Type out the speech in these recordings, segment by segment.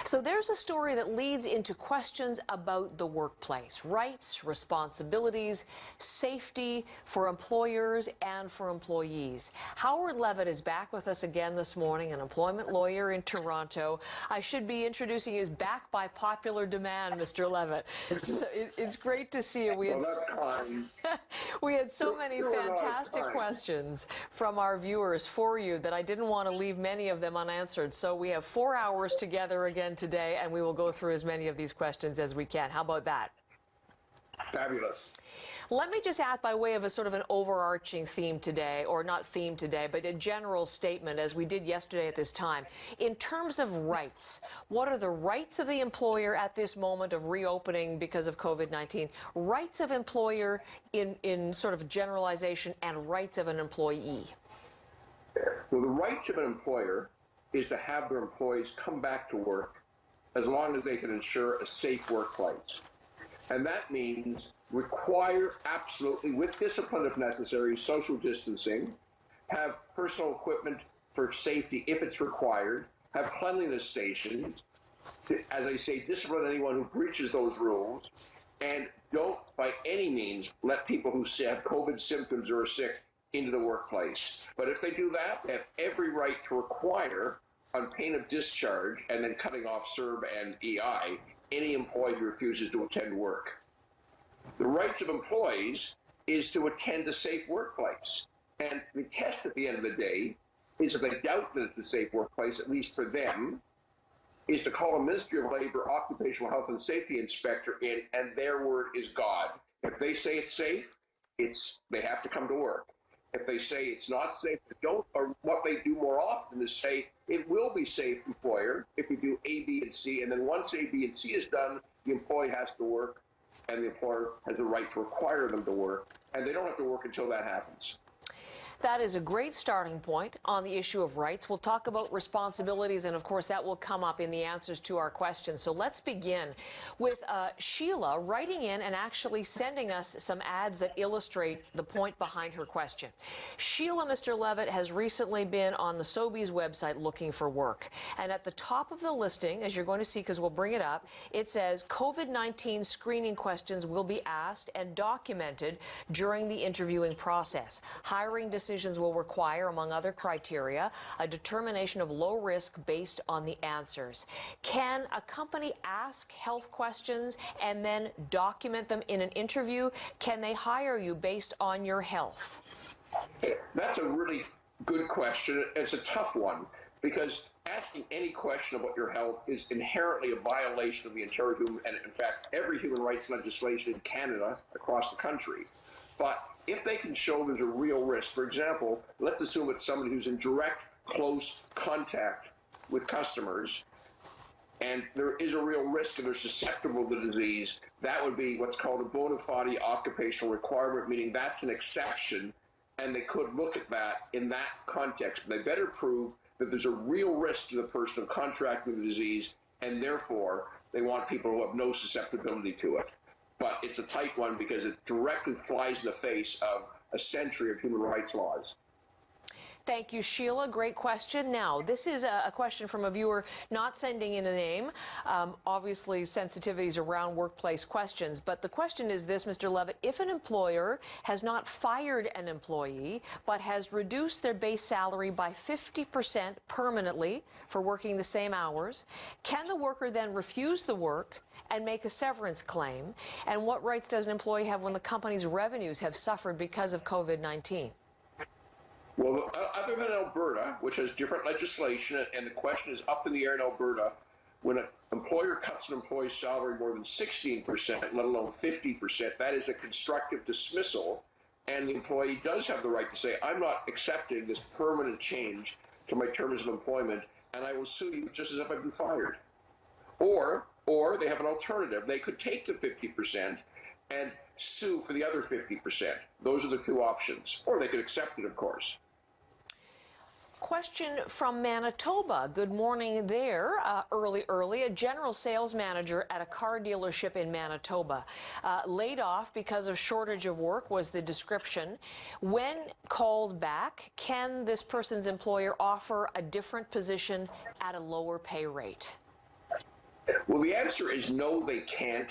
So there's a story that leads into questions about the workplace, rights, responsibilities, safety for employers and for employees. Howard Levitt is back with us again this morning, an employment lawyer in Toronto. I should be introducing you as back by popular demand, Mr. Levitt. So it's great to see you. We had so many fantastic questions from our viewers for you that I didn't want to leave many of them unanswered. So we have 4 hours together again today, and we will go through as many of these questions as we can. How about that? Fabulous. Let me just add, by way of a sort of an overarching theme today, or not theme today, but a general statement, as we did yesterday at this time. In terms of rights, what are the rights of the employer at this moment of reopening because of COVID-19, rights of employer in sort of generalization, and rights of an employee? Well, the rights of an employer is to have their employees come back to work as long as they can ensure a safe workplace. And that means require absolutely, with discipline if necessary, social distancing, have personal equipment for safety if it's required, have cleanliness stations, as I say, discipline anyone who breaches those rules, and don't by any means let people who have COVID symptoms or are sick into the workplace. But if they do that, they have every right to require, on pain of discharge and then cutting off CERB and EI, any employee who refuses to attend work. The rights of employees is to attend a safe workplace. And the test at the end of the day is, if they doubt that it's a safe workplace, at least for them, is to call a Ministry of Labor Occupational Health and Safety inspector in, and their word is God. If they say it's safe, they have to come to work. If they say it's not safe, they don't, or what they do more often is say, it will be safe, employer, if we do A, B, and C, and then once A, B, and C is done, the employee has to work, and the employer has the right to require them to work, and they don't have to work until that happens. That is a great starting point on the issue of rights. We'll talk about responsibilities, and of course that will come up in the answers to our questions. So let's begin with Sheila writing in and actually sending us some ads that illustrate the point behind her question. Sheila, Mr. Levitt, has recently been on the Sobeys website looking for work. And at the top of the listing, as you're going to see because we'll bring it up, it says COVID-19 screening questions will be asked and documented during the interviewing process. Hiring decisions will require, among other criteria, a determination of low risk based on the answers. Can a company ask health questions and then document them in an interview? Can they hire you based on your health? That's a really good question. It's a tough one, because asking any question about your health is inherently a violation of the Ontario and, in fact, every human rights legislation in Canada across the country. But if they can show there's a real risk, for example, let's assume it's somebody who's in direct, close contact with customers, and there is a real risk and they're susceptible to the disease, that would be what's called a bona fide occupational requirement, meaning that's an exception, and they could look at that in that context. But they better prove that there's a real risk to the person of contracting the disease, and therefore they want people who have no susceptibility to it. But it's a tight one because it directly flies in the face of a century of human rights laws. Thank you, Sheila. Great question. Now, this is a question from a viewer not sending in a name. Obviously, sensitivities around workplace questions. But the question is this, Mr. Levitt: if an employer has not fired an employee but has reduced their base salary by 50% permanently for working the same hours, can the worker then refuse the work and make a severance claim? And what rights does an employee have when the company's revenues have suffered because of COVID-19? Well, other than Alberta, which has different legislation, and the question is up in the air in Alberta, when an employer cuts an employee's salary more than 16%, let alone 50%, that is a constructive dismissal, and the employee does have the right to say, I'm not accepting this permanent change to my terms of employment, and I will sue you just as if I'd been fired. Or they have an alternative. They could take the 50% and sue for the other 50%. Those are the two options. Or they could accept it, of course. Question from Manitoba. Good morning there. Early. A general sales manager at a car dealership in Manitoba. Laid off because of shortage of work was the description. When called back, can this person's employer offer a different position at a lower pay rate? Well, the answer is no, they can't.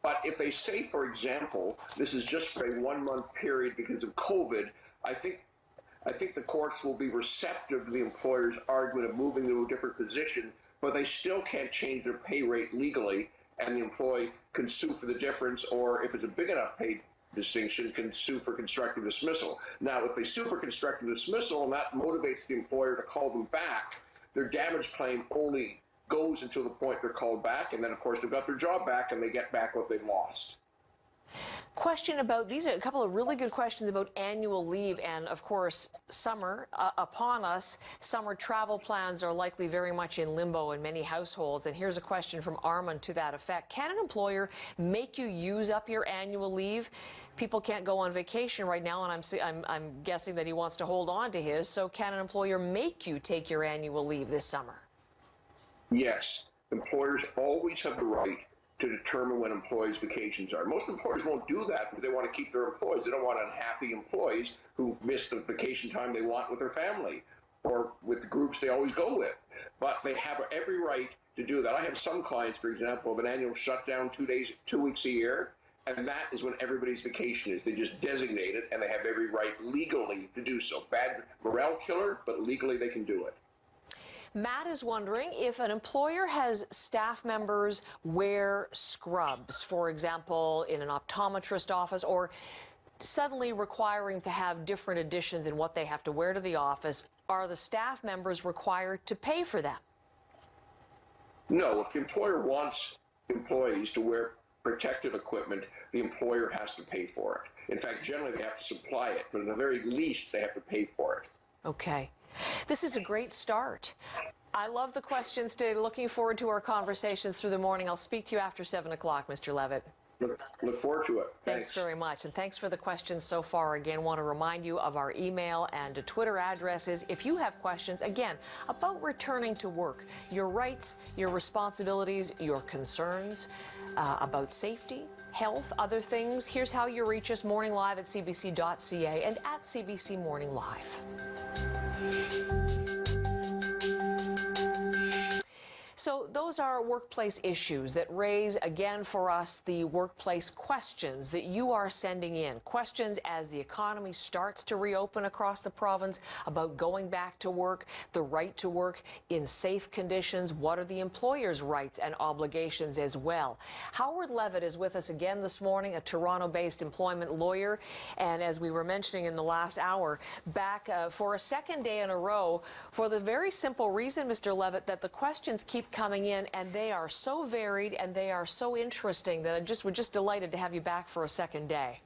But if they say, for example, this is just for a 1 month period because of COVID, I think the courts will be receptive to the employer's argument of moving to a different position, but they still can't change their pay rate legally, and the employee can sue for the difference, or if it's a big enough pay distinction, can sue for constructive dismissal. Now, if they sue for constructive dismissal and that motivates the employer to call them back, their damage claim only goes until the point they're called back, and then of course they've got their job back and they get back what they've lost. Question about, these are a couple of really good questions about annual leave, and of course summer upon us. Summer travel plans are likely very much in limbo in many households, and here's a question from Armand to that effect. Can an employer make you use up your annual leave? People can't go on vacation right now, and I'm guessing that he wants to hold on to his, so can an employer make you take your annual leave this summer? Yes, employers always have the right to determine when employees' vacations are. Most employers won't do that because they want to keep their employees. They don't want unhappy employees who miss the vacation time they want with their family or with the groups they always go with. But they have every right to do that. I have some clients, for example, of an annual shutdown 2 weeks a year, and that is when everybody's vacation is. They just designate it, and they have every right legally to do so. Bad morale killer, but legally they can do it. Matt is wondering if an employer has staff members wear scrubs, for example, in an optometrist office, or suddenly requiring to have different additions in what they have to wear to the office, are the staff members required to pay for them? No, if the employer wants employees to wear protective equipment, the employer has to pay for it. In fact, generally they have to supply it, but at the very least they have to pay for it. Okay. This is a great start. I love the questions today. Looking forward to our conversations through the morning. I'll speak to you after 7 o'clock, Mr. Levitt. Look forward to it. Thanks very much. And thanks for the questions so far. Again, want to remind you of our email and Twitter addresses. If you have questions, again, about returning to work, your rights, your responsibilities, your concerns, about safety, health, other things, here's how you reach us: morning live at cbc.ca and at CBC Morning Live. So those are workplace issues that raise, again, for us, the workplace questions that you are sending in. Questions as the economy starts to reopen across the province about going back to work, the right to work in safe conditions. What are the employer's rights and obligations as well? Howard Levitt is with us again this morning, a Toronto-based employment lawyer. And as we were mentioning in the last hour, back for a second day in a row, for the very simple reason, Mr. Levitt, that the questions keep coming in, and they are so varied and they are so interesting that we're just delighted to have you back for a second day.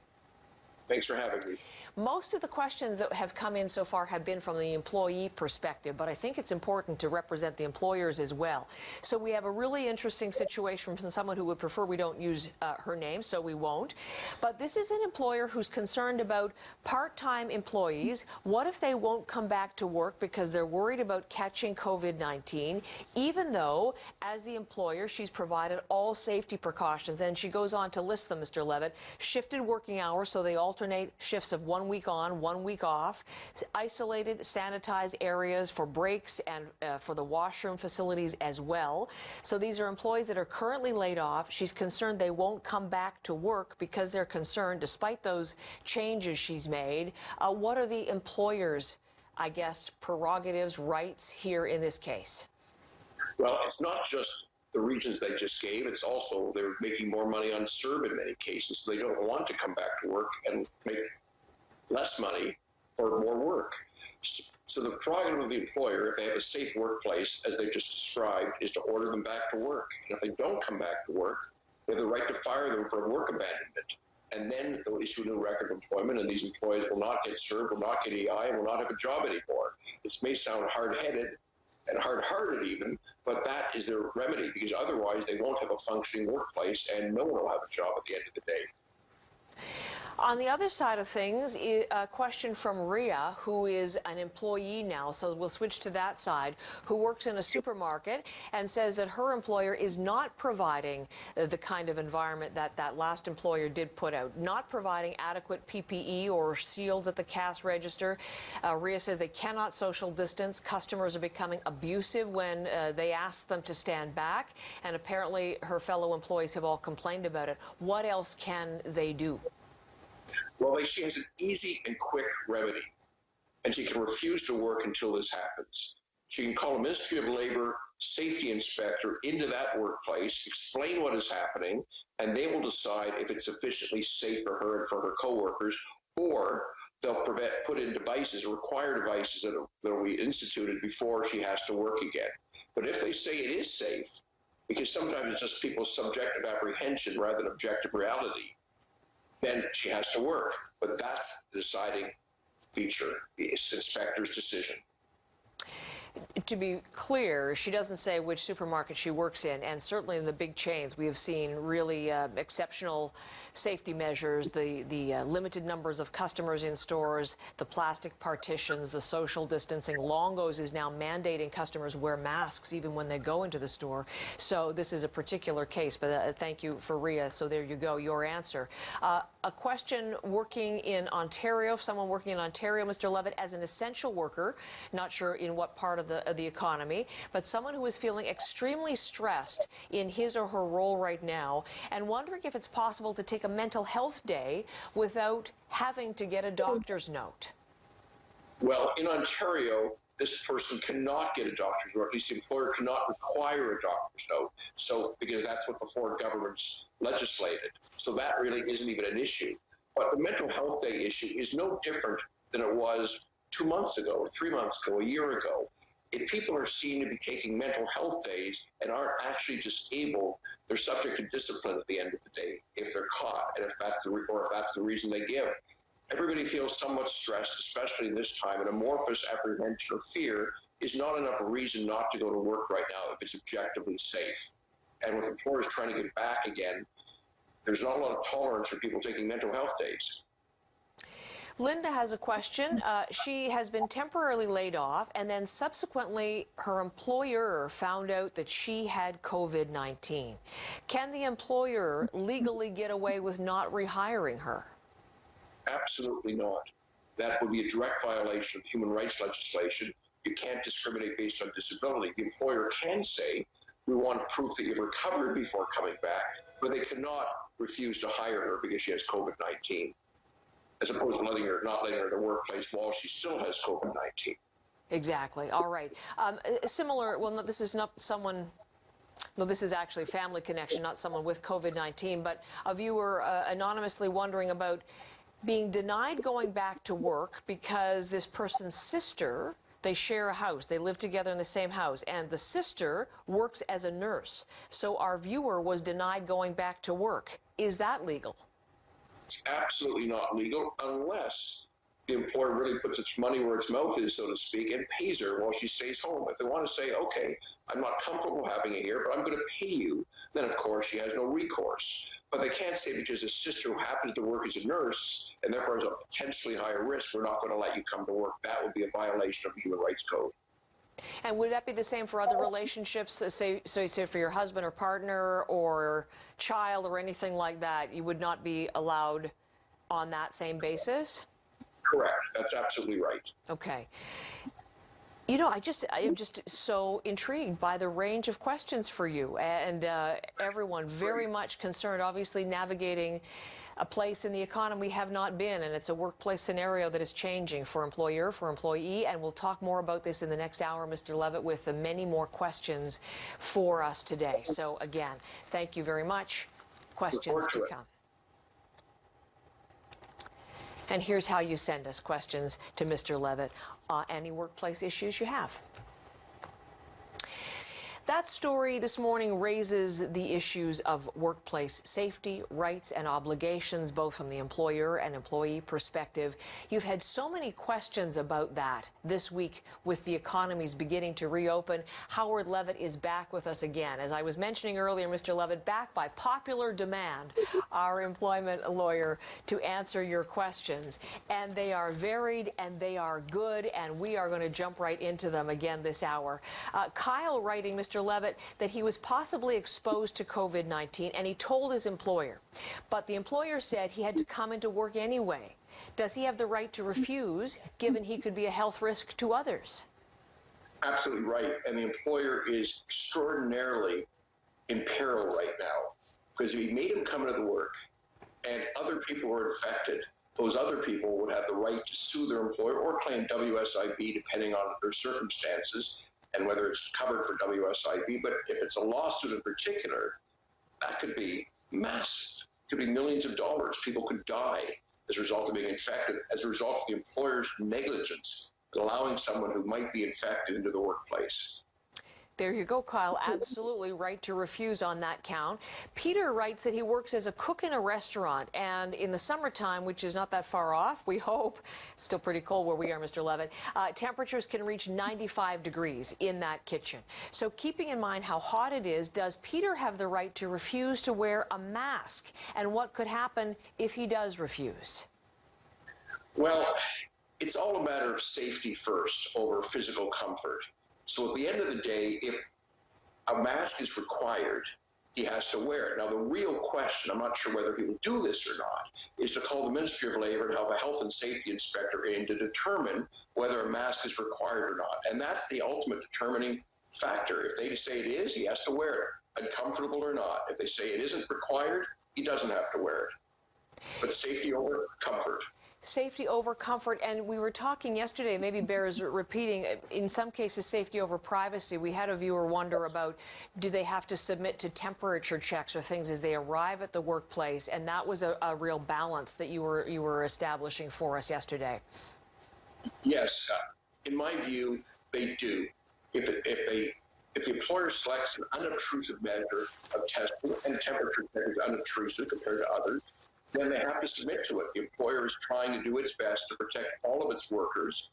Thanks for having me. Most of the questions that have come in so far have been from the employee perspective, but I think it's important to represent the employers as well. So we have a really interesting situation from someone who would prefer we don't use her name, so we won't. But this is an employer who's concerned about part-time employees. What if they won't come back to work because they're worried about catching COVID-19, even though, as the employer, she's provided all safety precautions? And she goes on to list them, Mr. Levitt: shifted working hours, so they alternate shifts of 1 week on, 1 week off, isolated, sanitized areas for breaks and for the washroom facilities as well. So these are employees that are currently laid off. She's concerned they won't come back to work because they're concerned, despite those changes she's made. What are the employer's, I guess, prerogatives, rights here in this case? Well, it's not just the regions they just gave, it's also they're making more money on CERB in many cases, so they don't want to come back to work and make less money or more work. So the prerogative of the employer, if they have a safe workplace, as they just described, is to order them back to work. And if they don't come back to work, they have the right to fire them for work abandonment. And then they'll issue a new record of employment, and these employees will not get CERB, will not get EI, and will not have a job anymore. This may sound hard-headed and hard-hearted even, but that is their remedy, because otherwise they won't have a functioning workplace and no one will have a job at the end of the day. On the other side of things, a question from Rhea, who is an employee now, so we'll switch to that side, who works in a supermarket and says that her employer is not providing the kind of environment that that last employer did put out, not providing adequate PPE or shields at the cash register. Rhea says they cannot social distance. Customers are becoming abusive when they ask them to stand back, and apparently her fellow employees have all complained about it. What else can they do? Well, she has an easy and quick remedy, and she can refuse to work until this happens. She can call a Ministry of Labor safety inspector into that workplace, explain what is happening, and they will decide if it's sufficiently safe for her and for her coworkers, or they'll put in devices, require devices that will be instituted before she has to work again. But if they say it is safe, because sometimes it's just people's subjective apprehension rather than objective reality, then she has to work. But that's the deciding feature, the inspector's decision. To be clear, she doesn't say which supermarket she works in, and certainly in the big chains we have seen really exceptional safety measures, the limited numbers of customers in stores, the plastic partitions, the social distancing. Longo's is now mandating customers wear masks even when they go into the store. So this is a particular case, but thank you for Rhea. So there you go, your answer. A question working in Ontario, someone working in Ontario, Mr. Levitt, as an essential worker, not sure in what part of the economy, but someone who is feeling extremely stressed in his or her role right now and wondering if it's possible to take a mental health day without having to get a doctor's note. Well, in Ontario, this person cannot get a doctor's note. At least the employer cannot require a doctor's note. So, because that's what the foreign governments legislated. So that really isn't even an issue. But the mental health day issue is no different than it was 2 months ago, or 3 months ago, a year ago. If people are seen to be taking mental health days and aren't actually disabled, they're subject to discipline at the end of the day if they're caught, and if that's the reason they give. Everybody feels somewhat stressed, especially in this time, and amorphous apprehension or fear is not enough reason not to go to work right now if it's objectively safe. And with employers trying to get back again, there's not a lot of tolerance for people taking mental health days. Linda has a question. She has been temporarily laid off, and then subsequently her employer found out that she had COVID-19. Can the employer legally get away with not rehiring her? Absolutely not. That would be a direct violation of human rights legislation. You can't discriminate based on disability. The employer can say, we want proof that you've recovered before coming back, but they cannot refuse to hire her because she has COVID-19. As opposed to not letting her in the workplace while she still has COVID-19. Exactly. All right. Similar, well, no, this is not someone, no, this is actually family connection, not someone with COVID-19, but a viewer anonymously wondering about being denied going back to work because this person's sister, they share a house, they live together in the same house, and the sister works as a nurse. So our viewer was denied going back to work. Is that legal? It's absolutely not legal unless the employer really puts its money where its mouth is, so to speak, and pays her while she stays home. If they want to say, okay, I'm not comfortable having it here, but I'm going to pay you, then of course she has no recourse. But they can't say because a sister who happens to work as a nurse and therefore is a potentially higher risk, we're not going to let you come to work. That would be a violation of the Human Rights Code. And would that be the same for other relationships, say for your husband or partner or child or anything like that? You would not be allowed on that same basis? Correct. That's absolutely right. Okay. You know, I am just so intrigued by the range of questions for you, and everyone very much concerned, obviously navigating a place in the economy we have not been, and it's a workplace scenario that is changing for employer, for employee, and we'll talk more about this in the next hour, Mr. Levitt, with many more questions for us today. So again, thank you very much. Questions to come. And here's how you send us questions to Mr. Levitt. Any workplace issues you have. That story this morning raises the issues of workplace safety, rights, and obligations, both from the employer and employee perspective. You've had so many questions about that this week with the economies beginning to reopen. Howard Levitt is back with us again. As I was mentioning earlier, Mr. Levitt, back by popular demand, our employment lawyer, to answer your questions. And they are varied and they are good, and we are going to jump right into them again this hour. Kyle writing, Mr. Levitt, that he was possibly exposed to COVID-19 and he told his employer, but the employer said he had to come into work anyway. Does he have the right to refuse, given he could be a health risk to others? Absolutely right. And the employer is extraordinarily in peril right now, because if he made him come into the work and other people were infected, those other people would have the right to sue their employer or claim WSIB, depending on their circumstances and whether it's covered for WSIB. But if it's a lawsuit in particular, that could be massive. It could be millions of dollars. People could die as a result of being infected, as a result of the employer's negligence in allowing someone who might be infected into the workplace. There you go, Kyle. Absolutely right to refuse on that count. Peter writes that he works as a cook in a restaurant, and in the summertime, which is not that far off, we hope, it's still pretty cold where we are, Mr. Levitt, temperatures can reach 95 degrees in that kitchen. So keeping in mind how hot it is, does Peter have the right to refuse to wear a mask? And what could happen if he does refuse? Well, it's all a matter of safety first over physical comfort. So at the end of the day, if a mask is required, he has to wear it. Now, the real question, I'm not sure whether he will do this or not, is to call the Ministry of Labour and have a health and safety inspector in to determine whether a mask is required or not. And that's the ultimate determining factor. If they say it is, he has to wear it, uncomfortable or not. If they say it isn't required, he doesn't have to wear it. But safety over comfort. Safety over comfort, and we were talking yesterday, maybe bears repeating, in some cases safety over privacy. We had a viewer wonder about, do they have to submit to temperature checks or things as they arrive at the workplace, and that was a real balance that you were establishing for us yesterday. Yes, in my view, they do. If the employer selects an unobtrusive measure of testing, and temperature check is unobtrusive compared to others, then they have to submit to it. The employer is trying to do its best to protect all of its workers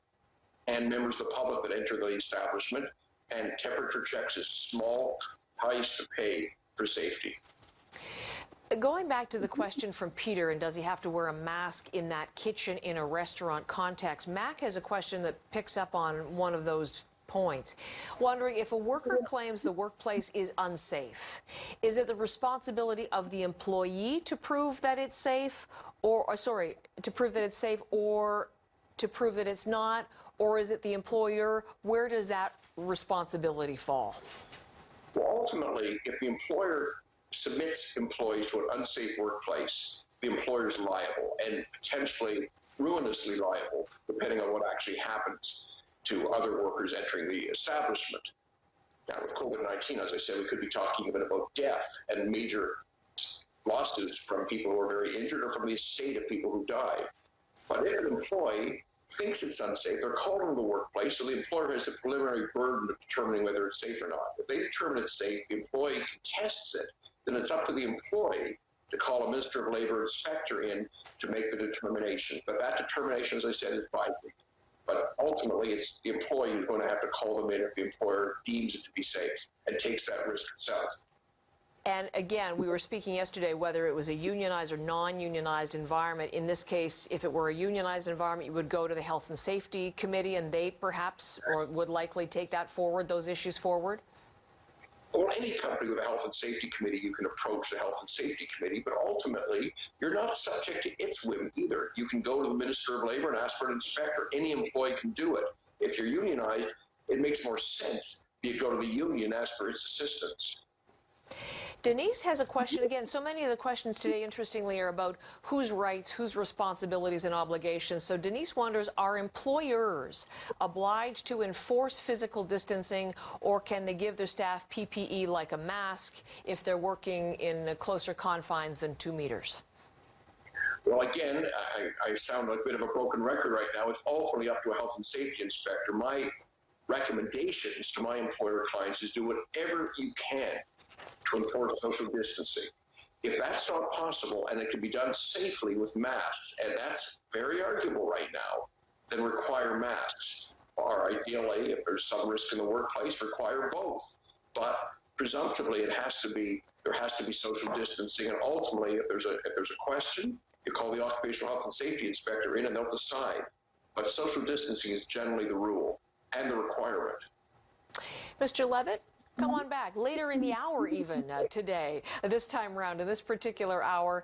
and members of the public that enter the establishment, and temperature checks is a small price to pay for safety. Going back to the question from Peter, and does he have to wear a mask in that kitchen in a restaurant context, Mac has a question that picks up on one of those points, wondering if a worker claims the workplace is unsafe, is it the responsibility of the employee to prove that it's safe, or to prove that it's safe, or to prove that it's not, or is it the employer? Where does that responsibility fall? Well, ultimately, if the employer submits employees to an unsafe workplace, the employer is liable, and potentially ruinously liable, depending on what actually happens to other workers entering the establishment. Now, with COVID-19, as I said, we could be talking even about death and major lawsuits from people who are very injured or from the estate of people who die. But if an employee thinks it's unsafe, they're called into the workplace, so the employer has the preliminary burden of determining whether it's safe or not. If they determine it's safe, the employee contests it, then it's up to the employee to call a Minister of Labour inspector in to make the determination. But that determination, as I said, is binding. But ultimately, it's the employee who's going to have to call them in if the employer deems it to be safe and takes that risk itself. And again, we were speaking yesterday whether it was a unionized or non-unionized environment. In this case, if it were a unionized environment, you would go to the Health and Safety Committee, and they perhaps, or would likely take that forward, those issues forward? Well, any company with a Health and Safety Committee, you can approach the Health and Safety Committee, but ultimately, you're not subject to its whim either. You can go to the Minister of Labour and ask for an inspector. Any employee can do it. If you're unionized, it makes more sense that you go to the union and ask for its assistance. Denise has a question. Again, so many of the questions today, interestingly, are about whose rights, whose responsibilities and obligations. So Denise wonders, are employers obliged to enforce physical distancing, or can they give their staff PPE like a mask if they're working in closer confines than 2 meters? Well, again, I sound like a bit of a broken record right now. It's ultimately up to a health and safety inspector. My recommendations to my employer clients is do whatever you can to enforce social distancing. If that's not possible and it can be done safely with masks, and that's very arguable right now, then require masks. Or ideally, if there's some risk in the workplace, require both. But presumptively, there has to be social distancing, and ultimately, if there's a question, you call the occupational health and safety inspector in, and they'll decide. But social distancing is generally the rule and the requirement. Mr. Levitt, come on back later in the hour even today, this time around, in this particular hour.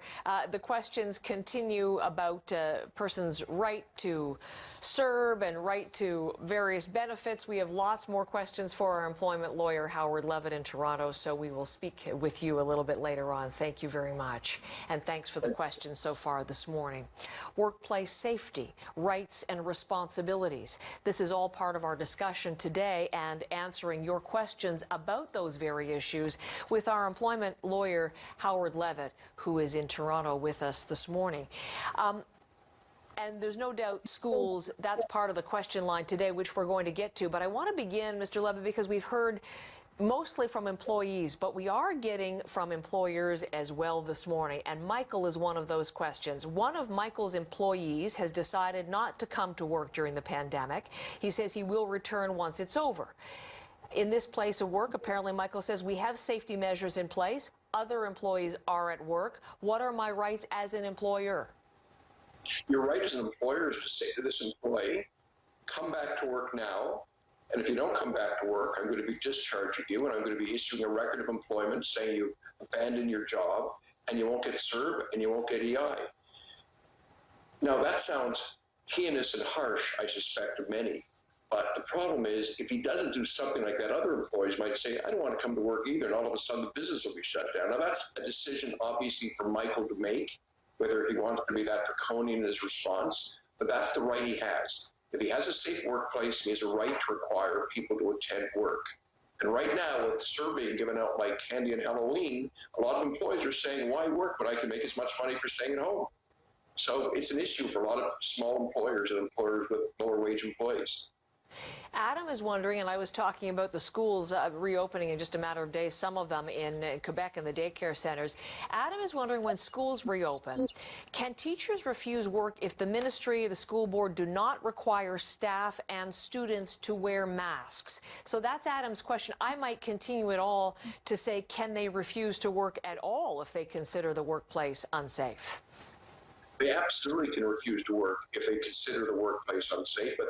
The questions continue about person's right to CERB and right to various benefits. We have lots more questions for our employment lawyer, Howard Levitt, in Toronto, so we will speak with you a little bit later on. Thank you very much. And thanks for the questions so far this morning. Workplace safety, rights and responsibilities. This is all part of our discussion today and answering your questions about those very issues with our employment lawyer, Howard Levitt, who is in Toronto with us this morning. And there's no doubt schools, that's part of the question line today, which we're going to get to. But I want to begin, Mr. Levitt, because we've heard mostly from employees, but we are getting from employers as well this morning. And Michael is one of those questions. One of Michael's employees has decided not to come to work during the pandemic. He says he will return once it's over. In this place of work, apparently, Michael says, we have safety measures in place. Other employees are at work. What are my rights as an employer? Your right as an employer is to say to this employee, come back to work now. And if you don't come back to work, I'm going to be discharging you, and I'm going to be issuing a record of employment saying you've abandoned your job, and you won't get CERB and you won't get EI. Now, that sounds heinous and harsh, I suspect, to many. But the problem is, if he doesn't do something like that, other employees might say, I don't want to come to work either, and all of a sudden the business will be shut down. Now, that's a decision, obviously, for Michael to make, whether he wants to be that draconian in his response, but that's the right he has. If he has a safe workplace, he has a right to require people to attend work. And right now, with the survey given out like candy and Halloween, a lot of employees are saying, why work when I can make as much money for staying at home? So it's an issue for a lot of small employers and employers with lower wage employees. Adam is wondering, and I was talking about the schools reopening in just a matter of days, some of them in Quebec in the daycare centers. Adam is wondering, when schools reopen, can teachers refuse work if the ministry, the school board, do not require staff and students to wear masks? So that's Adam's question. I might continue it all to say, can they refuse to work at all if they consider the workplace unsafe? They absolutely can refuse to work if they consider the workplace unsafe, but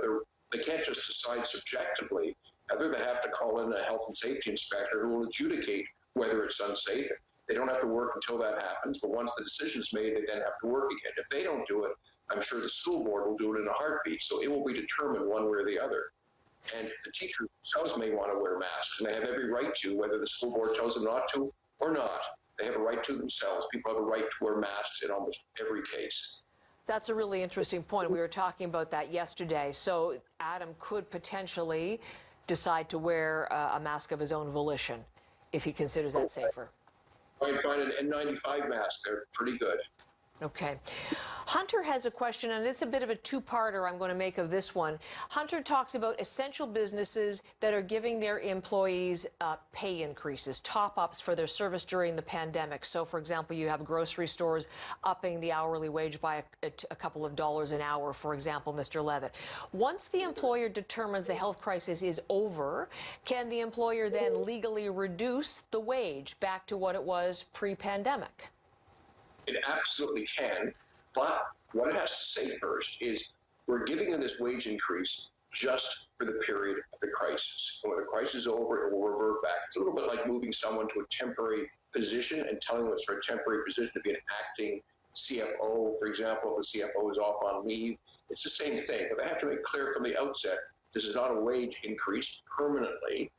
they can't just decide subjectively. Either they have to call in a health and safety inspector who will adjudicate whether it's unsafe. They don't have to work until that happens, but once the decision's made, they then have to work again. If they don't do it, I'm sure the school board will do it in a heartbeat, so it will be determined one way or the other. And the teachers themselves may want to wear masks, and they have every right to, whether the school board tells them not to or not. They have a right to themselves. People have a right to wear masks in almost every case. That's a really interesting point. We were talking about that yesterday. So Adam could potentially decide to wear a mask of his own volition if he considers that safer. I find an N95 mask. They're pretty good. Okay. Hunter has a question, and it's a bit of a two-parter I'm going to make of this one. Hunter talks about essential businesses that are giving their employees pay increases, top-ups for their service during the pandemic. So, for example, you have grocery stores upping the hourly wage by a couple of dollars an hour, for example, Mr. Levitt. Once the employer determines the health crisis is over, can the employer then legally reduce the wage back to what it was pre-pandemic? It absolutely can, but what it has to say first is we're giving them this wage increase just for the period of the crisis. And when the crisis is over, it will revert back. It's a little bit like moving someone to a temporary position and telling them it's for a temporary position to be an acting CFO, for example, if the CFO is off on leave. It's the same thing, but they have to make clear from the outset, this is not a wage increase permanently.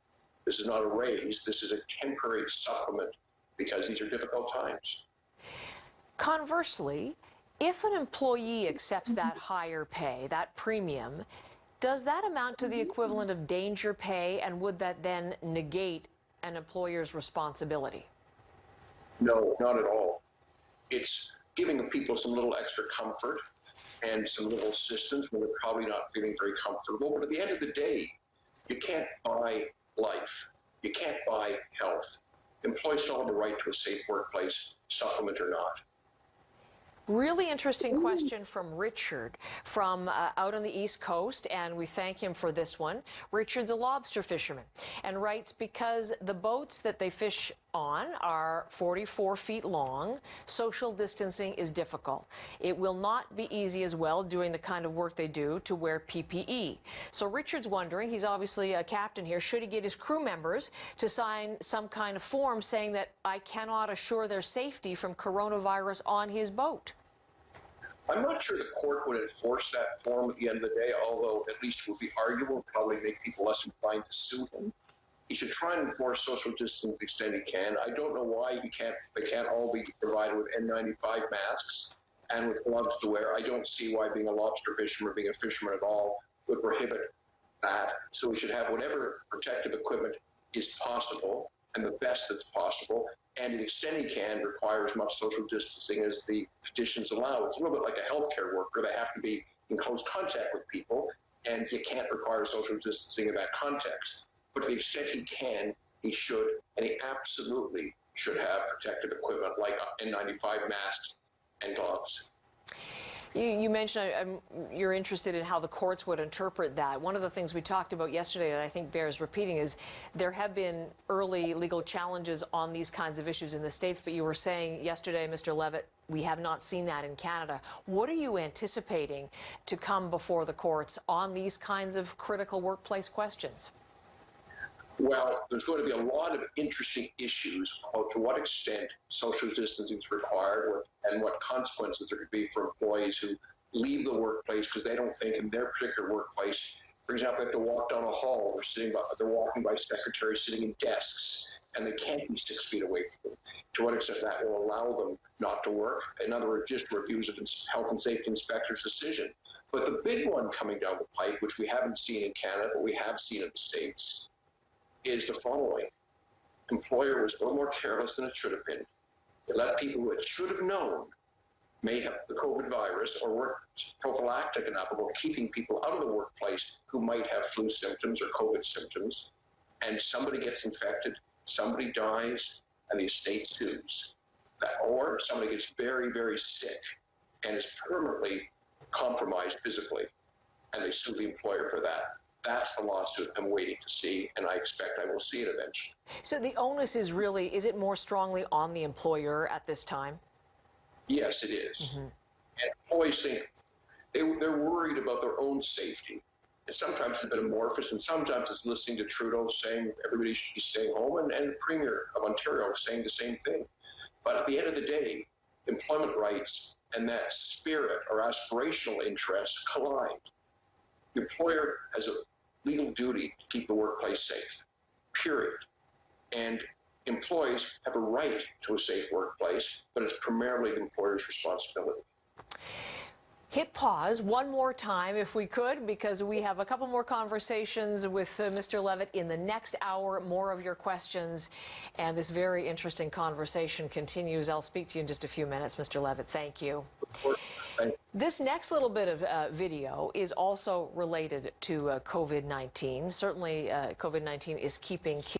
This is not a raise. This is a temporary supplement because these are difficult times. Conversely, if an employee accepts that higher pay, that premium, does that amount to the equivalent of danger pay, and would that then negate an employer's responsibility? No, not at all. It's giving the people some little extra comfort and some little assistance when they're probably not feeling very comfortable. But at the end of the day, You can't buy life. You can't buy health. Employees still have a right to a safe workplace, supplement or not. Really interesting question from Richard from out on the East Coast, and we thank him for this one. Richard's a lobster fisherman and writes, because the boats that they fish on are 44 feet long, social distancing is difficult. It will not be easy as well doing the kind of work they do to wear PPE. So Richard's wondering, he's obviously a captain here, should he get his crew members to sign some kind of form saying that I cannot assure their safety from coronavirus on his boat? I'm not sure the court would enforce that form at the end of the day, although at least it would be arguable, probably make people less inclined to sue him. He should try and enforce social distancing to the extent he can. I don't know why they can't all be provided with N95 masks and with gloves to wear. I don't see why being a lobster fisherman or being a fisherman at all would prohibit that. So we should have whatever protective equipment is possible and the best that's possible, and to the extent he can, require as much social distancing as the conditions allow. It's a little bit like a healthcare worker. They have to be in close contact with people, and you can't require social distancing in that context. But to the extent he can, he should, and he absolutely should have protective equipment like N95 masks and gloves. You mentioned you're interested in how the courts would interpret that. One of the things we talked about yesterday that I think bears repeating is there have been early legal challenges on these kinds of issues in the States, but you were saying yesterday, Mr. Levitt, we have not seen that in Canada. What are you anticipating to come before the courts on these kinds of critical workplace questions? Well, there's going to be a lot of interesting issues about to what extent social distancing is required and what consequences there could be for employees who leave the workplace because they don't think in their particular workplace, for example, they have to walk down a hall, they're walking by secretaries sitting in desks, and they can't be 6 feet away from them. To what extent that will allow them not to work. In other words, just reviews of health and safety inspectors' decision. But the big one coming down the pipe, which we haven't seen in Canada, but we have seen in the States, is the following. Employer was a little more careless than it should have been. It let people who it should have known may have the COVID virus or were prophylactic enough about keeping people out of the workplace who might have flu symptoms or COVID symptoms, and somebody gets infected, somebody dies, and the estate sues. Or somebody gets very, very sick and is permanently compromised physically, and they sue the employer for that. That's the lawsuit I'm waiting to see, and I expect I will see it eventually. So the onus is really, is it more strongly on the employer at this time? Yes, it is. Mm-hmm. And employees think they're worried about their own safety. And sometimes it's been amorphous, and sometimes it's listening to Trudeau saying everybody should be staying home, and the Premier of Ontario saying the same thing. But at the end of the day, employment rights and that spirit or aspirational interests collide. The employer has a legal duty to keep the workplace safe, period. And employees have a right to a safe workplace, but it's primarily the employer's responsibility. Hit pause one more time if we could, because we have a couple more conversations with Mr. Levitt in the next hour, more of your questions, and this very interesting conversation continues. I'll speak to you in just a few minutes, Mr. Levitt. Thank you. This next little bit of video is also related to COVID-19. Certainly, COVID-19 is keeping kids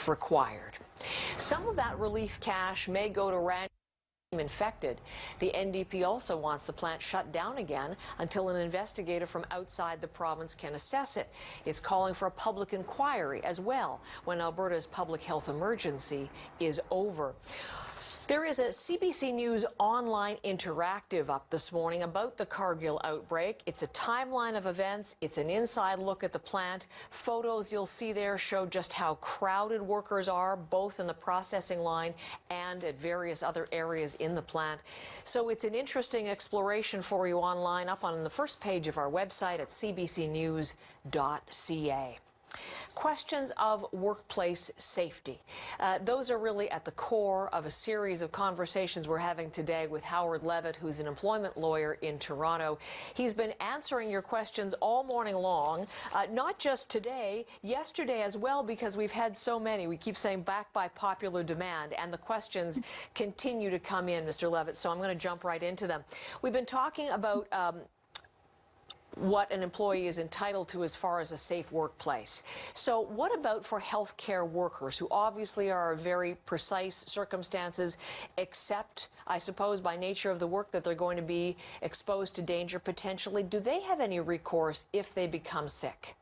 required. Some of that relief cash may go to random infected. The NDP also wants the plant shut down again until an investigator from outside the province can assess it. It's calling for a public inquiry as well when Alberta's public health emergency is over. There is a CBC News online interactive up this morning about the Cargill outbreak. It's a timeline of events. It's an inside look at the plant. Photos you'll see there show just how crowded workers are, both in the processing line and at various other areas in the plant. So it's an interesting exploration for you online, up on the first page of our website at cbcnews.ca. Questions of workplace safety. Those are really at the core of a series of conversations we're having today with Howard Levitt, who's an employment lawyer in Toronto. He's been answering your questions all morning long, not just today, yesterday as well, because we've had so many. We keep saying back by popular demand, and the questions continue to come in, Mr. Levitt, so I'm going to jump right into them. We've been talking about what an employee is entitled to as far as a safe workplace. So what about for healthcare workers who obviously are very precise circumstances, except, I suppose, by nature of the work that they're going to be exposed to danger potentially? Do they have any recourse if they become sick?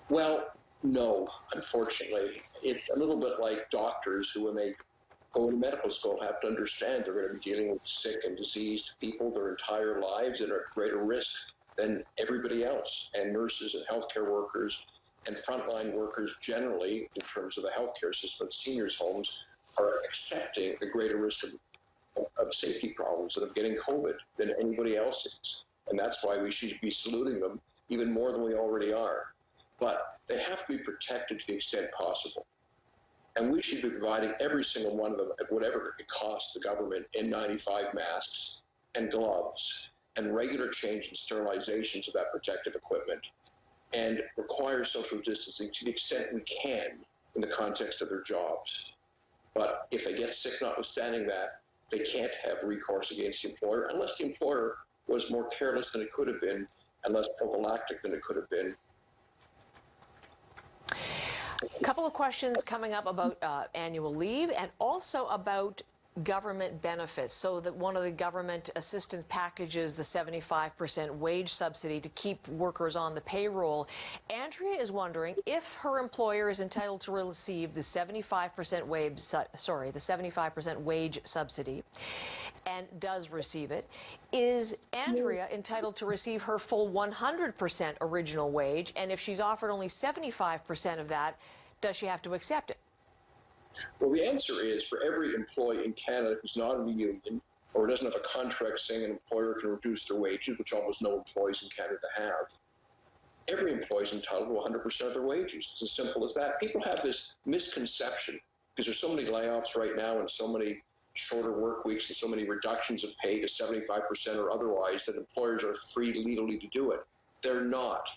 Well, no, unfortunately. It's a little bit like doctors who, when they go into medical school, have to understand they're going to be dealing with sick and diseased people their entire lives and are at greater risk than everybody else. And nurses and healthcare workers and frontline workers generally, in terms of the healthcare system, seniors' homes, are accepting the greater risk of safety problems and of getting COVID than anybody else is. And that's why we should be saluting them even more than we already are. But they have to be protected to the extent possible. And we should be providing every single one of them at whatever it costs the government N95 masks and gloves and regular change and sterilizations of that protective equipment, and require social distancing to the extent we can in the context of their jobs. But if they get sick, notwithstanding that, they can't have recourse against the employer unless the employer was more careless than it could have been and less prophylactic than it could have been. A couple of questions coming up about annual leave and also about government benefits. So that one of the government assistance packages, the 75% wage subsidy to keep workers on the payroll. Andrea is wondering if her employer is entitled to receive the 75% wage subsidy and does receive it. Is Andrea entitled to receive her full 100% original wage? And if she's offered only 75% of that, does she have to accept it? Well, the answer is for every employee in Canada who's not in a union or doesn't have a contract saying an employer can reduce their wages, which almost no employees in Canada have, every employee is entitled to 100% of their wages. It's as simple as that. People have this misconception because there's so many layoffs right now and so many shorter work weeks and so many reductions of pay to 75% or otherwise that employers are free legally to do it. They're not.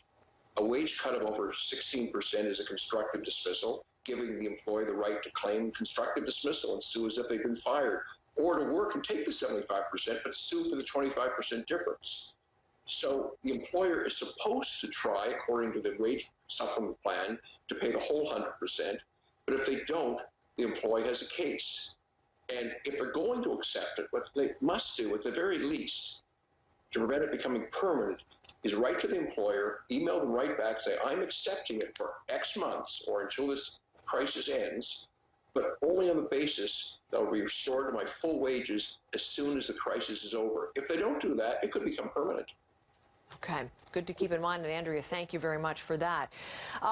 A wage cut of over 16% is a constructive dismissal, giving the employee the right to claim constructive dismissal and sue as if they've been fired, or to work and take the 75% but sue for the 25% difference. So the employer is supposed to try, according to the wage supplement plan, to pay the whole 100%, but if they don't, the employee has a case. And if they're going to accept it, what they must do at the very least to prevent it becoming permanent is write to the employer, email them right back, say, I'm accepting it for X months or until this crisis ends, but only on the basis that I'll be restored to my full wages as soon as the crisis is over. If they don't do that, it could become permanent. Okay, good to keep in mind, and Andrea, thank you very much for that.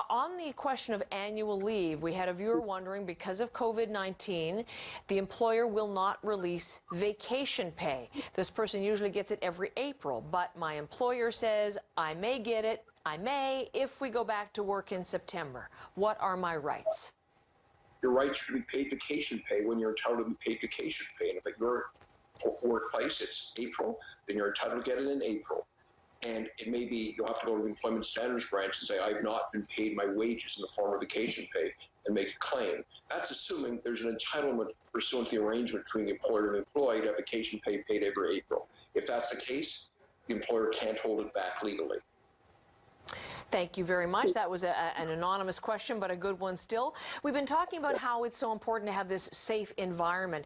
On the question of annual leave, we had a viewer wondering, because of COVID-19, the employer will not release vacation pay. This person usually gets it every April, but my employer says I may get it, I may, if we go back to work in September. What are my rights? Your rights are to be paid vacation pay when you're entitled to be paid vacation pay. And if at your workplace it's April, then you're entitled to get it in April. And it may be you'll have to go to the Employment Standards Branch and say, I've not been paid my wages in the form of vacation pay, and make a claim. That's assuming there's an entitlement pursuant to the arrangement between the employer and the employee to have vacation pay paid every April. If that's the case, the employer can't hold it back legally. Thank you very much. That was an anonymous question, but a good one still. We've been talking about how it's so important to have this safe environment.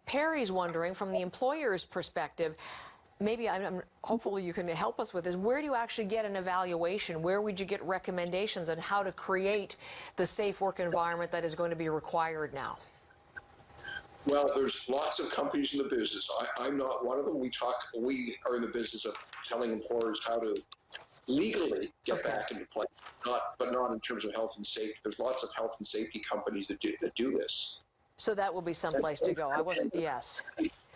Perry's wondering, from the employer's perspective, maybe hopefully you can help us with this. Where do you actually get an evaluation? Where would you get recommendations on how to create the safe work environment that is going to be required now? Well, there's lots of companies in the business. I'm not one of them. We are in the business of telling employers how to legally get back into play, but not in terms of health and safety. There's lots of health and safety companies that do this. So that will be someplace to go. I wasn't, yes.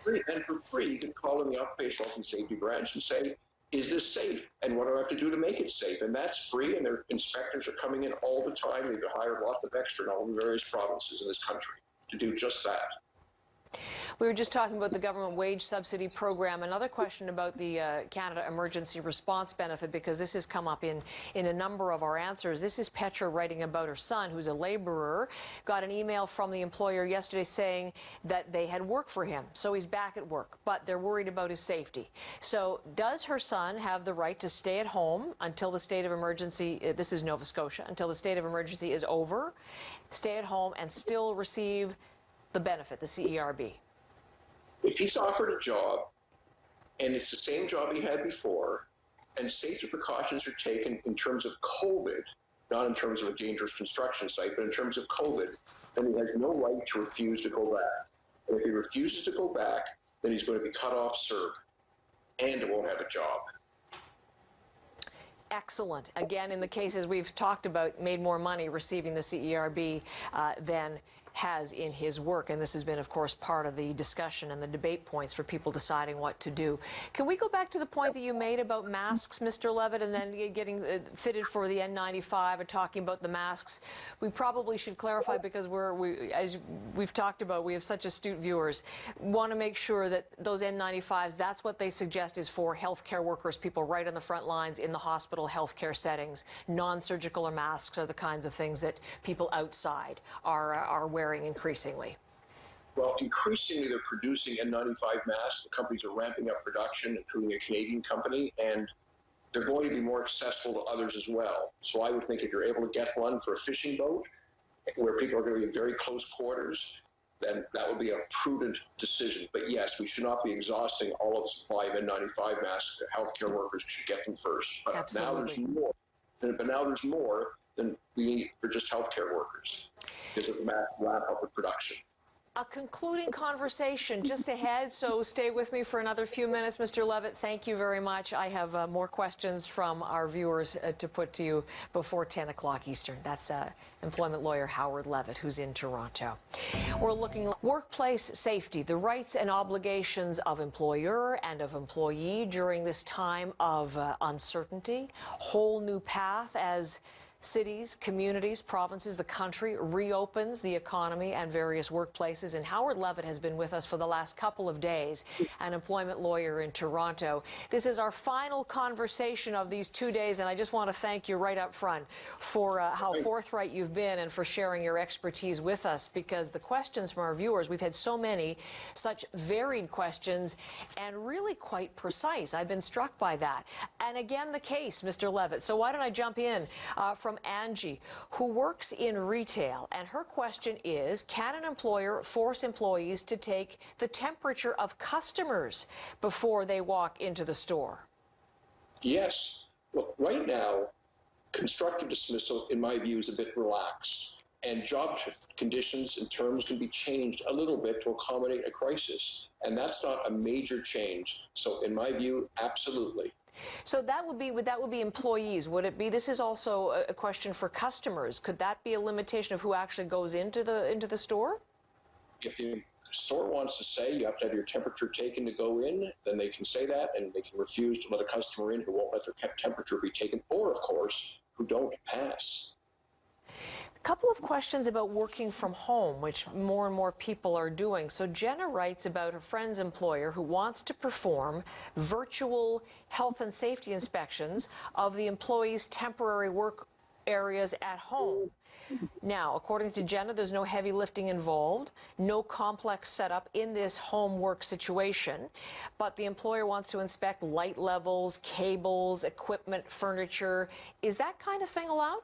And for free, you can call in the Occupational Health and Safety Branch and say, is this safe? And what do I have to do to make it safe? And that's free, and their inspectors are coming in all the time. They've hired lots of extra in all the various provinces in this country to do just that. We were just talking about the government wage subsidy program. Another question about the Canada Emergency Response Benefit, because this has come up in a number of our answers. This is Petra writing about her son, who's a laborer, got an email from the employer yesterday saying that they had work for him. So he's back at work, but they're worried about his safety. So does her son have the right to stay at home until the state of emergency, this is Nova Scotia, until the state of emergency is over, stay at home and still receive the benefit, the CERB? If he's offered a job and it's the same job he had before, and safety precautions are taken in terms of COVID, not in terms of a dangerous construction site, but in terms of COVID, then he has no right to refuse to go back. And if he refuses to go back, then he's going to be cut off CERB and won't have a job. Excellent. Again, in the cases we've talked about, made more money receiving the CERB than has in his work, and this has been, of course, part of the discussion and the debate points for people deciding what to do. Can we go back to the point that you made about masks, Mr. Levitt, and then getting fitted for the N95 and talking about the masks? We probably should clarify, because as we've talked about, we have such astute viewers, want to make sure that those N95s, that's what they suggest is for healthcare workers, people right on the front lines in the hospital healthcare settings. Non-surgical or masks are the kinds of things that people outside are wearing increasingly. Well, increasingly they're producing N95 masks. The companies are ramping up production, including a Canadian company, and they're going to be more accessible to others as well. So I would think if you're able to get one for a fishing boat where people are going to be in very close quarters, then that would be a prudent decision. But yes, we should not be exhausting all of the supply of N95 masks. Healthcare workers should get them first. But Absolutely. now there's more. But now there's more than we need for just healthcare workers, because of the mass ramp up of production. A concluding conversation just ahead, so stay with me for another few minutes. Mr. Levitt, thank you very much. I have more questions from our viewers to put to you before 10 o'clock Eastern. That's employment lawyer Howard Levitt, who's in Toronto. We're looking at workplace safety, the rights and obligations of employer and of employee during this time of uncertainty. Whole new path as cities, communities, provinces, the country reopens the economy and various workplaces. And Howard Levitt has been with us for the last couple of days, an employment lawyer in Toronto. This is our final conversation of these 2 days, and I just want to thank you right up front for how forthright you've been and for sharing your expertise with us, because the questions from our viewers, we've had so many, such varied questions, and really quite precise. I've been struck by that. And again, the case, Mr. Levitt. So why don't I jump in from Angie, who works in retail, and her question is, can an employer force employees to take the temperature of customers before they walk into the store? Yes. Well, right now, constructive dismissal, in my view, is a bit relaxed, and job conditions and terms can be changed a little bit to accommodate a crisis, and that's not a major change. So in my view, absolutely. So that would be employees, would it be? This is also a question for customers. Could that be a limitation of who actually goes into the store? If the store wants to say you have to have your temperature taken to go in, then they can say that, and they can refuse to let a customer in who won't let their temperature be taken, or of course, who don't pass. A couple of questions about working from home, which more and more people are doing. So Jenna writes about her friend's employer who wants to perform virtual health and safety inspections of the employee's temporary work areas at home. Now, according to Jenna, there's no heavy lifting involved, no complex setup in this home work situation, but the employer wants to inspect light levels, cables, equipment, furniture. Is that kind of thing allowed?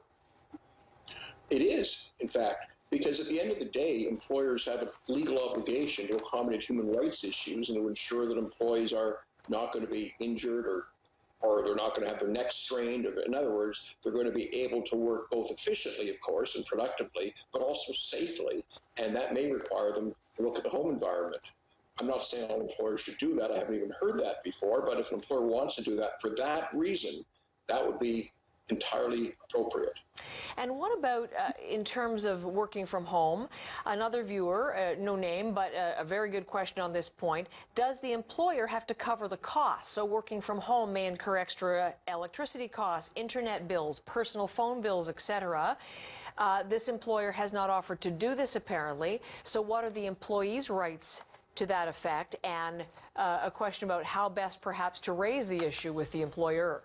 It is, in fact, because at the end of the day, employers have a legal obligation to accommodate human rights issues and to ensure that employees are not going to be injured or they're not going to have their necks strained. In other words, they're going to be able to work both efficiently, of course, and productively, but also safely. And that may require them to look at the home environment. I'm not saying all employers should do that. I haven't even heard that before. But if an employer wants to do that for that reason, that would be entirely appropriate. And what about in terms of working from home? Another viewer, no name, but a very good question on this point. Does the employer have to cover the costs? So working from home may incur extra electricity costs, internet bills, personal phone bills, etc. This employer has not offered to do this, apparently. So what are the employees' rights to that effect? And a question about how best perhaps to raise the issue with the employer.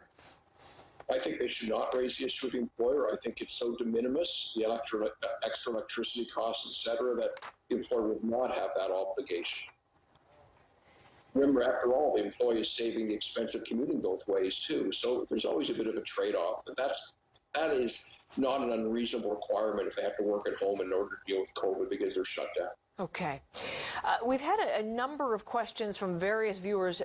I think they should not raise the issue with the employer. I think it's so de minimis, the extra electricity costs, et cetera, that the employer would not have that obligation. Remember, after all, the employee is saving the expense of commuting both ways, too. So there's always a bit of a trade-off. But that is not an unreasonable requirement if they have to work at home in order to deal with COVID because they're shut down. Okay. We've had a number of questions from various viewers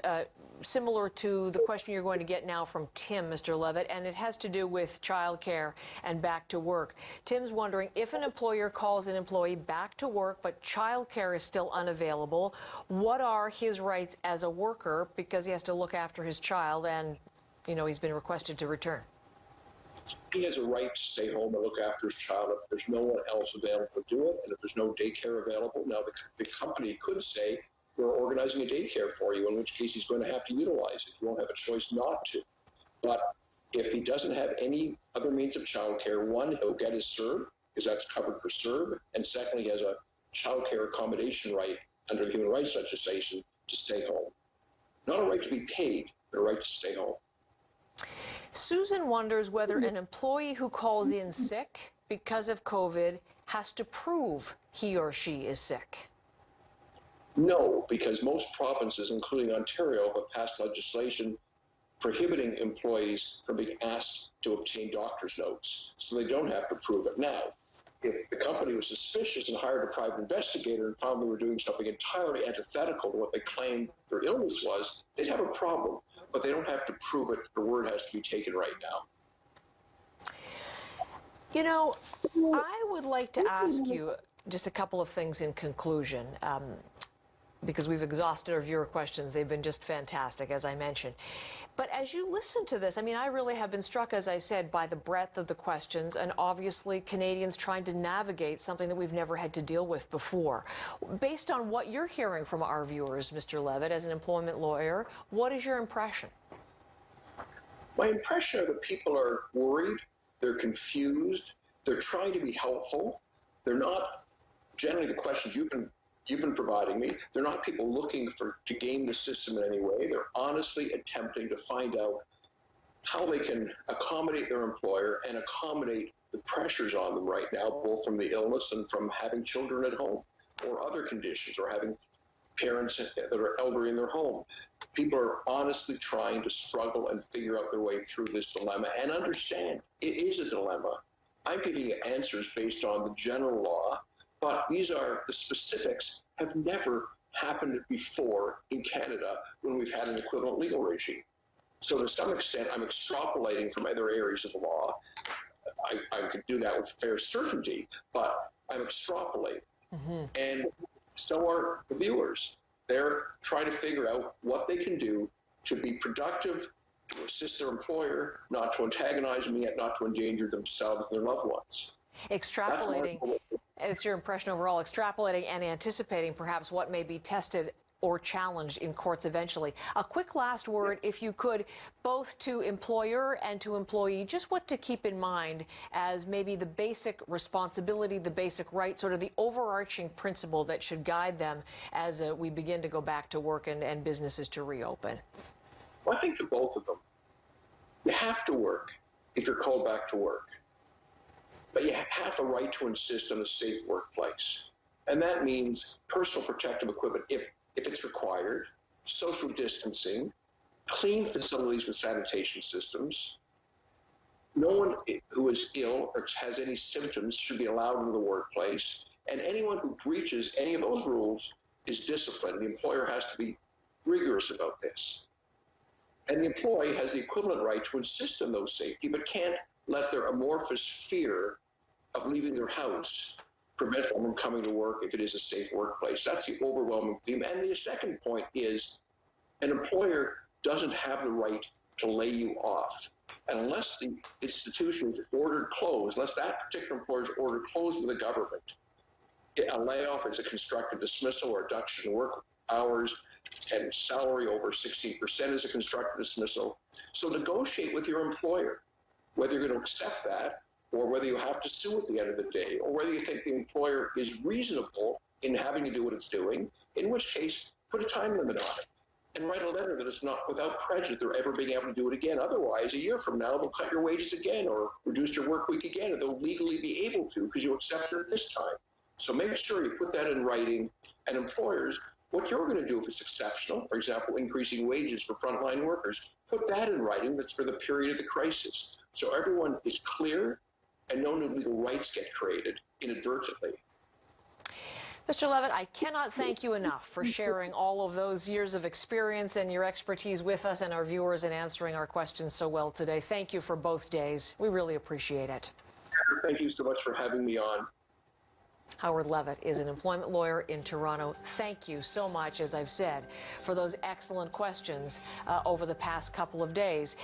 similar to the question you're going to get now from Tim, Mr. Levitt, and it has to do with childcare and back to work. Tim's wondering if an employer calls an employee back to work but childcare is still unavailable, what are his rights as a worker because he has to look after his child and, you know, he's been requested to return? He has a right to stay home and look after his child if there's no one else available to do it, and if there's no daycare available. Now, the company could say, we're organizing a daycare for you, in which case he's going to have to utilize it. He won't have a choice not to. But if he doesn't have any other means of childcare, one, he'll get his CERB, because that's covered for CERB, and secondly, he has a childcare accommodation right under the Human Rights legislation to stay home. Not a right to be paid, but a right to stay home. Susan wonders whether an employee who calls in sick because of COVID has to prove he or she is sick. No, because most provinces, including Ontario, have passed legislation prohibiting employees from being asked to obtain doctor's notes, so they don't have to prove it. Now, if the company was suspicious and hired a private investigator and found they were doing something entirely antithetical to what they claimed their illness was, they'd have a problem. But they don't have to prove it. The word has to be taken right now. You know, I would like to ask you just a couple of things in conclusion, because we've exhausted our viewer questions. They've been just fantastic, as I mentioned. But as you listen to this, I mean, I really have been struck, as I said, by the breadth of the questions and obviously Canadians trying to navigate something that we've never had to deal with before. Based on what you're hearing from our viewers, Mr. Levitt, as an employment lawyer, what is your impression? My impression is that people are worried, they're confused, they're trying to be helpful. They're not, generally the questions you've been providing me, they're not people looking to game the system in any way. They're honestly attempting to find out how they can accommodate their employer and accommodate the pressures on them right now, both from the illness and from having children at home or other conditions or having parents that are elderly in their home. People are honestly trying to struggle and figure out their way through this dilemma and understand it is a dilemma. I'm giving you answers based on the general law, but these are the specifics have never happened before in Canada when we've had an equivalent legal regime. So to some extent, I'm extrapolating from other areas of the law. I could do that with fair certainty, but I'm extrapolating. Mm-hmm. And so are the viewers. They're trying to figure out what they can do to be productive, to assist their employer, not to antagonize them, yet not to endanger themselves and their loved ones. Extrapolating, it's your impression overall, extrapolating and anticipating perhaps what may be tested or challenged in courts eventually. A quick last word, if you could, both to employer and to employee, just what to keep in mind as maybe the basic responsibility, the basic right, sort of the overarching principle that should guide them as we begin to go back to work and businesses to reopen. Well, I think to both of them. You have to work if you're called back to work. But you have a right to insist on a safe workplace. And that means personal protective equipment if it's required, social distancing, clean facilities with sanitation systems. No one who is ill or has any symptoms should be allowed into the workplace. And anyone who breaches any of those rules is disciplined. The employer has to be rigorous about this. And the employee has the equivalent right to insist on those safety, but can't let their amorphous fear of leaving their house prevent them from coming to work if it is a safe workplace. That's the overwhelming theme. And the second point is an employer doesn't have the right to lay you off. And unless the institution is ordered closed, unless that particular employer is ordered closed with the government, a layoff is a constructive dismissal or reduction in work hours, and salary over 16% is a constructive dismissal. So negotiate with your employer whether you're going to accept that, or whether you have to sue at the end of the day, or whether you think the employer is reasonable in having to do what it's doing, in which case put a time limit on it and write a letter that it's not without prejudice they're ever being able to do it again. Otherwise, a year from now, they'll cut your wages again or reduce your work week again, and they'll legally be able to because you accepted it this time. So make sure you put that in writing, and employers, what you're going to do if it's exceptional, for example, increasing wages for frontline workers, put that in writing that's for the period of the crisis. So everyone is clear and no new legal rights get created inadvertently. Mr. Levitt, I cannot thank you enough for sharing all of those years of experience and your expertise with us and our viewers and answering our questions so well today. Thank you for both days. We really appreciate it. Thank you so much for having me on. Howard Levitt is an employment lawyer in Toronto. Thank you so much, as I've said, for those excellent questions over the past couple of days.